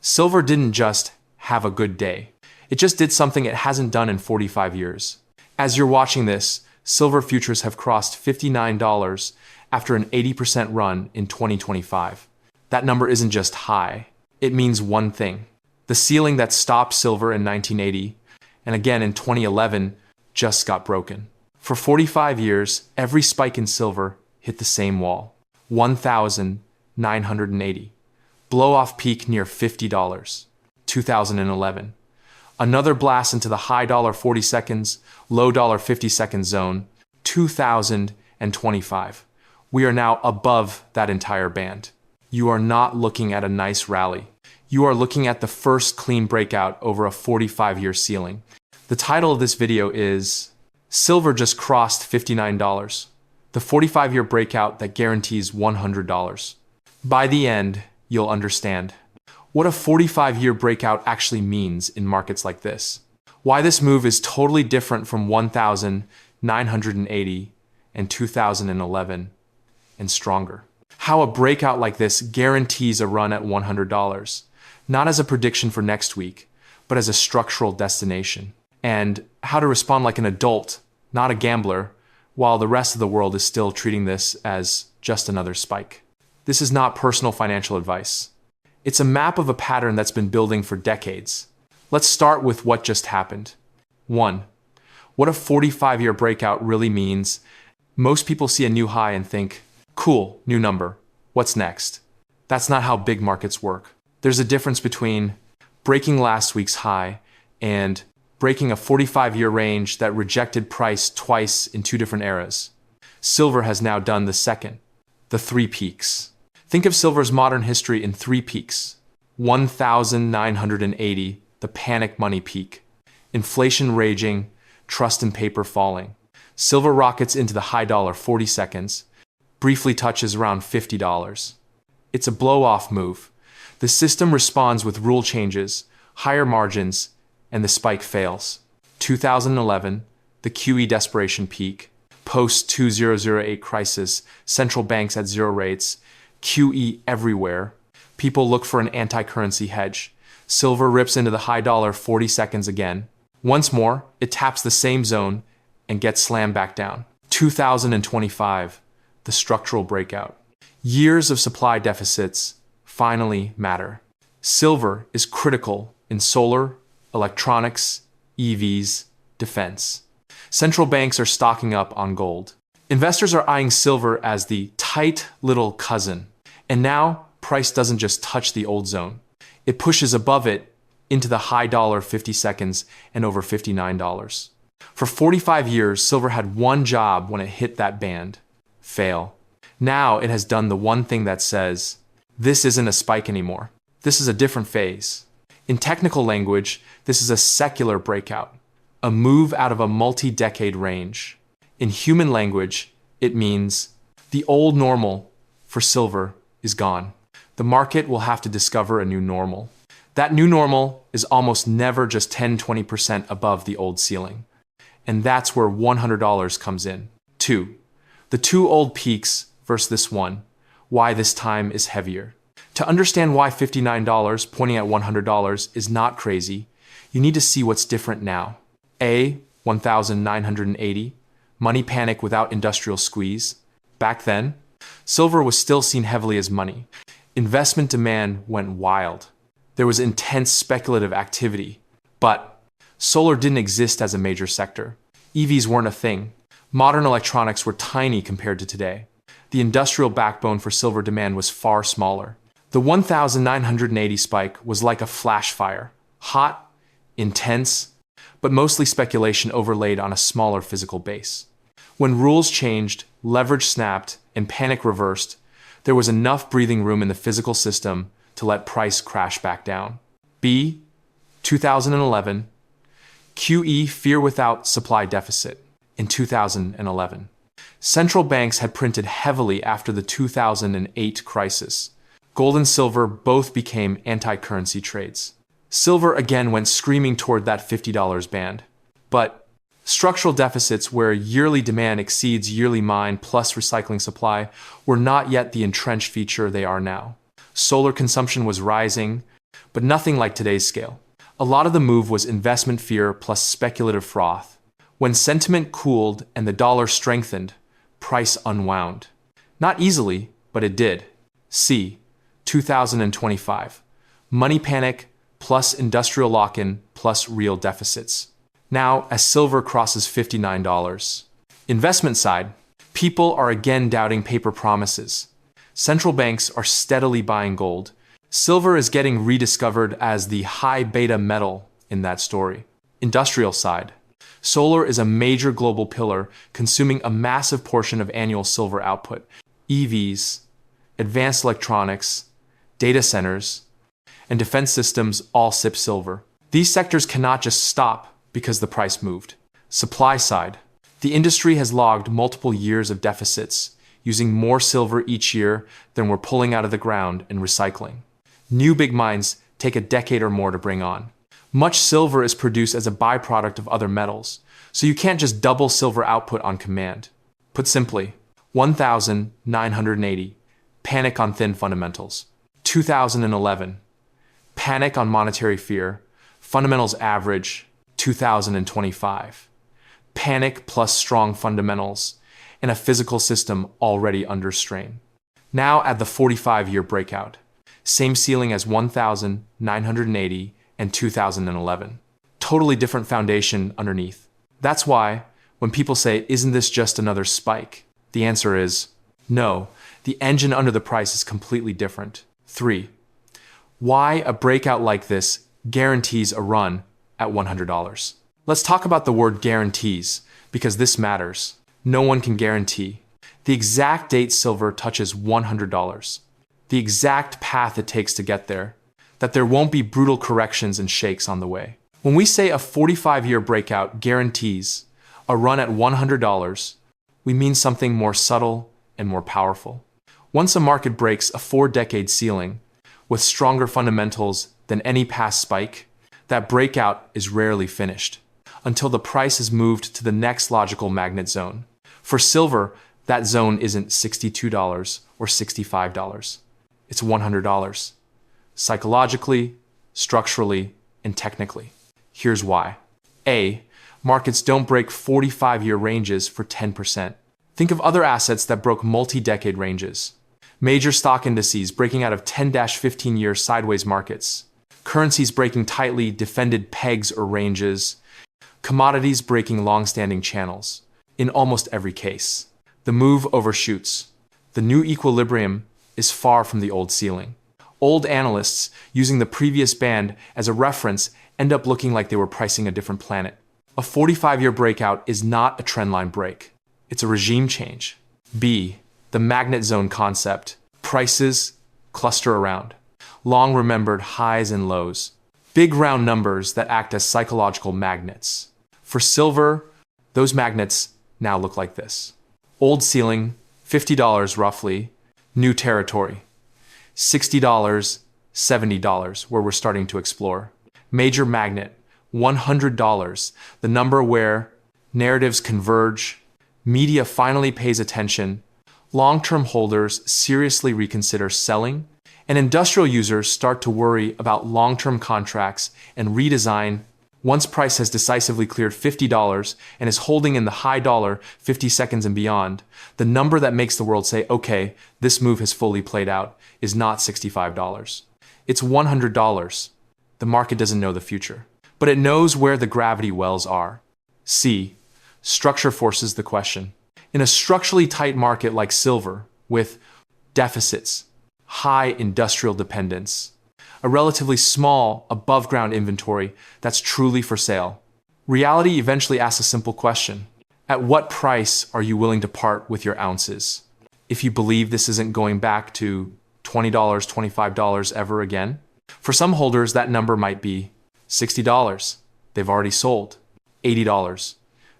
Silver didn't just have a good day. It just did something it hasn't done in 45 years. As you're watching this, silver futures have crossed $59 after an 80% run in 2025. That number isn't just high. It means one thing. The ceiling that stopped silver in 1980 and again in 2011 just got broken. For 45 years, every spike in silver hit the same wall, 1,980. Blow-off peak near $50, 2011. Another blast into the high $40 seconds, low $50 second zone, 2025. We are now above that entire band. You are not looking at a nice rally. You are looking at the first clean breakout over a 45-year ceiling. The title of this video is Silver Just Crossed $59, the 45-year breakout that guarantees $100. By the end, you'll understand what a 45-year breakout actually means in markets like this. Why this move is totally different from 1,980 and 2011 and stronger. How a breakout like this guarantees a run at $100, not as a prediction for next week, but as a structural destination. And how to respond like an adult, not a gambler, while the rest of the world is still treating this as just another spike. This is not personal financial advice. It's a map of a pattern that's been building for decades. Let's start with what just happened. 1. What a 45-year breakout really means. Most people see a new high and think, cool, new number. What's next? That's not how big markets work. There's a difference between breaking last week's high and breaking a 45-year range that rejected price twice in two different eras. Silver has now done the second, the three peaks. Think of silver's modern history in three peaks. 1,980, the panic money peak. Inflation raging, trust in paper falling. Silver rockets into the high $40 seconds, briefly touches around $50. It's a blow-off move. The system responds with rule changes, higher margins, and the spike fails. 2011, the QE desperation peak. Post-2008 crisis, central banks at zero rates, QE everywhere. People look for an anti-currency hedge. Silver rips into the high $40 seconds again. Once more, it taps the same zone and gets slammed back down. 2025, the structural breakout. Years of supply deficits finally matter. Silver is critical in solar, electronics, EVs, defense. Central banks are stocking up on gold. Investors are eyeing silver as the tight little cousin. And now, price doesn't just touch the old zone. It pushes above it into the high $50 seconds and over $59. For 45 years, silver had one job when it hit that band: fail. Now it has done the one thing that says, this isn't a spike anymore. This is a different phase. In technical language, this is a secular breakout, a move out of a multi-decade range. In human language, it means the old normal for silver is gone. The market will have to discover a new normal. That new normal is almost never just 10-20% above the old ceiling. And that's where $100 comes in. 2. The two old peaks versus this one. Why this time is heavier. To understand why $59 pointing at $100 is not crazy, you need to see what's different now. A, 1,980, money panic without industrial squeeze. Back then, silver was still seen heavily as money. Investment demand went wild. There was intense speculative activity. But solar didn't exist as a major sector. EVs weren't a thing. Modern electronics were tiny compared to today. The industrial backbone for silver demand was far smaller. The 1,980 spike was like a flash fire. Hot, intense, but mostly speculation overlaid on a smaller physical base. When rules changed, leverage snapped, and panic reversed, there was enough breathing room in the physical system to let price crash back down. B, 2011, QE fear without supply deficit in 2011. Central banks had printed heavily after the 2008 crisis. Gold and silver both became anti-currency trades. Silver again went screaming toward that $50 band. But structural deficits where yearly demand exceeds yearly mine plus recycling supply were not yet the entrenched feature they are now. Solar consumption was rising, but nothing like today's scale. A lot of the move was investment fear plus speculative froth. When sentiment cooled and the dollar strengthened, price unwound. Not easily, but it did. C. 2025. Money panic plus industrial lock-in plus real deficits. Now, as silver crosses $59. Investment side, people are again doubting paper promises. Central banks are steadily buying gold. Silver is getting rediscovered as the high beta metal in that story. Industrial side, solar is a major global pillar consuming a massive portion of annual silver output. EVs, advanced electronics, data centers, and defense systems all sip silver. These sectors cannot just stop because the price moved. Supply side, the industry has logged multiple years of deficits, using more silver each year than we're pulling out of the ground and recycling. New big mines take a decade or more to bring on. Much silver is produced as a byproduct of other metals, so you can't just double silver output on command. Put simply, 1980, panic on thin fundamentals. 2011, panic on monetary fear, fundamentals average. 2025, panic plus strong fundamentals, and a physical system already under strain. Now at the 45-year breakout, same ceiling as 1980 and 2011. Totally different foundation underneath. That's why, when people say, isn't this just another spike? The answer is, no, the engine under the price is completely different. 3. Why a breakout like this guarantees a run at $100. Let's talk about the word guarantees, because this matters. No one can guarantee the exact date silver touches $100, the exact path it takes to get there, that there won't be brutal corrections and shakes on the way. When we say a 45-year breakout guarantees a run at $100, we mean something more subtle and more powerful. Once a market breaks a 4-decade ceiling with stronger fundamentals than any past spike, that breakout is rarely finished until the price is moved to the next logical magnet zone. For silver, that zone isn't $62 or $65. It's $100. Psychologically, structurally, and technically. Here's why. A. Markets don't break 45-year ranges for 10%. Think of other assets that broke multi-decade ranges. Major stock indices breaking out of 10-15-year sideways markets. Currencies breaking tightly defended pegs or ranges. Commodities breaking long-standing channels. In almost every case, the move overshoots. The new equilibrium is far from the old ceiling. Old analysts, using the previous band as a reference, end up looking like they were pricing a different planet. A 45-year breakout is not a trendline break. It's a regime change. B. The magnet zone concept. Prices cluster around long remembered highs and lows. Big round numbers that act as psychological magnets. For silver, those magnets now look like this. Old ceiling, $50 roughly. New territory, $60, $70, where we're starting to explore. Major magnet, $100, the number where narratives converge, media finally pays attention, long-term holders seriously reconsider selling, and industrial users start to worry about long-term contracts and redesign. Once price has decisively cleared $50 and is holding in the high dollar 50 seconds and beyond, the number that makes the world say, okay, this move has fully played out, is not $65. It's $100. The market doesn't know the future, but it knows where the gravity wells are. C. Structure forces the question. In a structurally tight market like silver, with deficits, high industrial dependence, a relatively small above-ground inventory that's truly for sale, reality eventually asks a simple question. At what price are you willing to part with your ounces? If you believe this isn't going back to $20, $25 ever again? For some holders, that number might be $60. They've already sold. $80.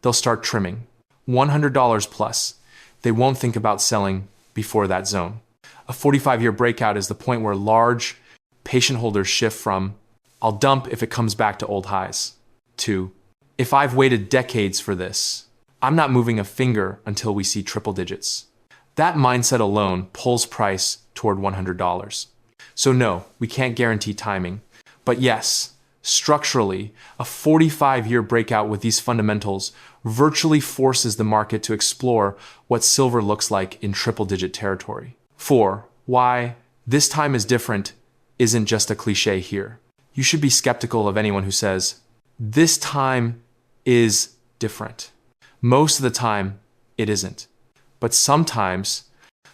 They'll start trimming. $100 plus. They won't think about selling before that zone. A 45-year breakout is the point where large, patient holders shift from, I'll dump if it comes back to old highs, to, if I've waited decades for this, I'm not moving a finger until we see triple digits. That mindset alone pulls price toward $100. So no, we can't guarantee timing. But yes, structurally, a 45-year breakout with these fundamentals virtually forces the market to explore what silver looks like in triple-digit territory. 4. Why this time is different isn't just a cliche here. You should be skeptical of anyone who says, this time is different. Most of the time, it isn't. But sometimes,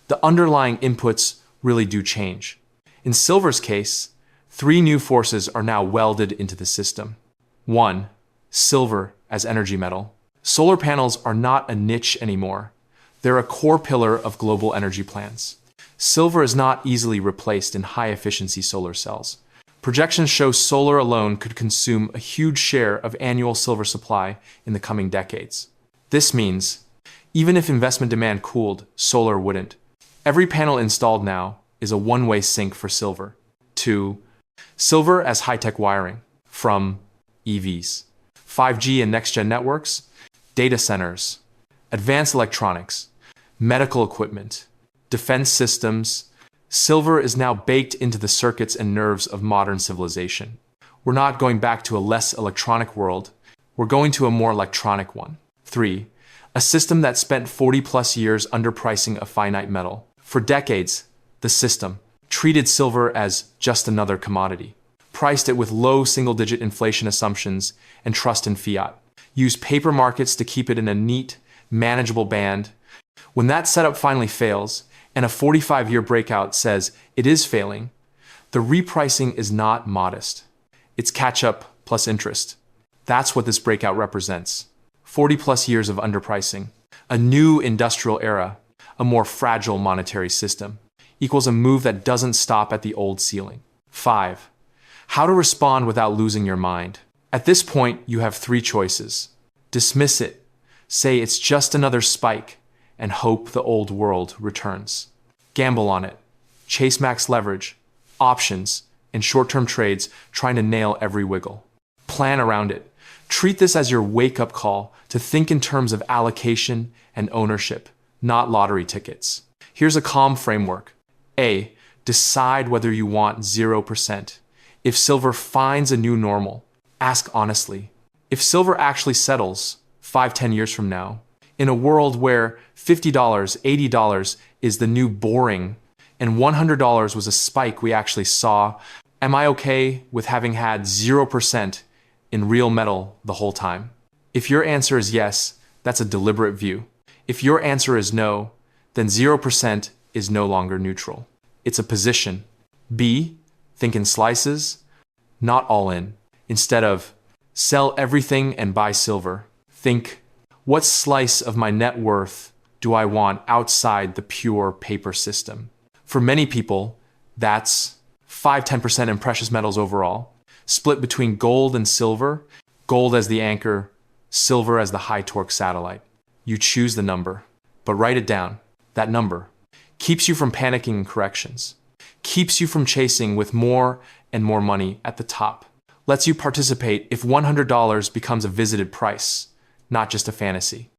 the underlying inputs really do change. In silver's case, 3 new forces are now welded into the system. 1. Silver as energy metal. Solar panels are not a niche anymore. They're a core pillar of global energy plans. Silver is not easily replaced in high-efficiency solar cells. Projections show solar alone could consume a huge share of annual silver supply in the coming decades. This means, even if investment demand cooled, solar wouldn't. Every panel installed now is a one-way sink for silver. 2. Silver as high-tech wiring. From EVs, 5G and next-gen networks, data centers, advanced electronics, medical equipment, defense systems. Silver is now baked into the circuits and nerves of modern civilization. We're not going back to a less electronic world. We're going to a more electronic one. 3. A system that spent 40-plus years underpricing a finite metal. For decades, the system treated silver as just another commodity, priced it with low single-digit inflation assumptions and trust in fiat, used paper markets to keep it in a neat, manageable band. When that setup finally fails, and a 45-year breakout says it is failing, the repricing is not modest. It's catch-up plus interest. That's what this breakout represents. 40-plus years of underpricing, a new industrial era, a more fragile monetary system, equals a move that doesn't stop at the old ceiling. 5. How to respond without losing your mind. At this point, you have 3 choices. Dismiss it, say it's just another spike, and hope the old world returns. Gamble on it. Chase max leverage, options, and short-term trades trying to nail every wiggle. Plan around it. Treat this as your wake-up call to think in terms of allocation and ownership, not lottery tickets. Here's a calm framework. A. Decide whether you want 0%. If silver finds a new normal, ask honestly. If silver actually settles 5-10 years from now, in a world where $50, $80 is the new boring, and $100 was a spike we actually saw, am I okay with having had 0% in real metal the whole time? If your answer is yes, that's a deliberate view. If your answer is no, then 0% is no longer neutral. It's a position. B. Think in slices, not all in. Instead of sell everything and buy silver, think, what slice of my net worth do I want outside the pure paper system? For many people, that's 5-10% in precious metals overall, split between gold and silver, gold as the anchor, silver as the high-torque satellite. You choose the number, but write it down. That number keeps you from panicking in corrections, keeps you from chasing with more and more money at the top, lets you participate if $100 becomes a visited price, not just a fantasy.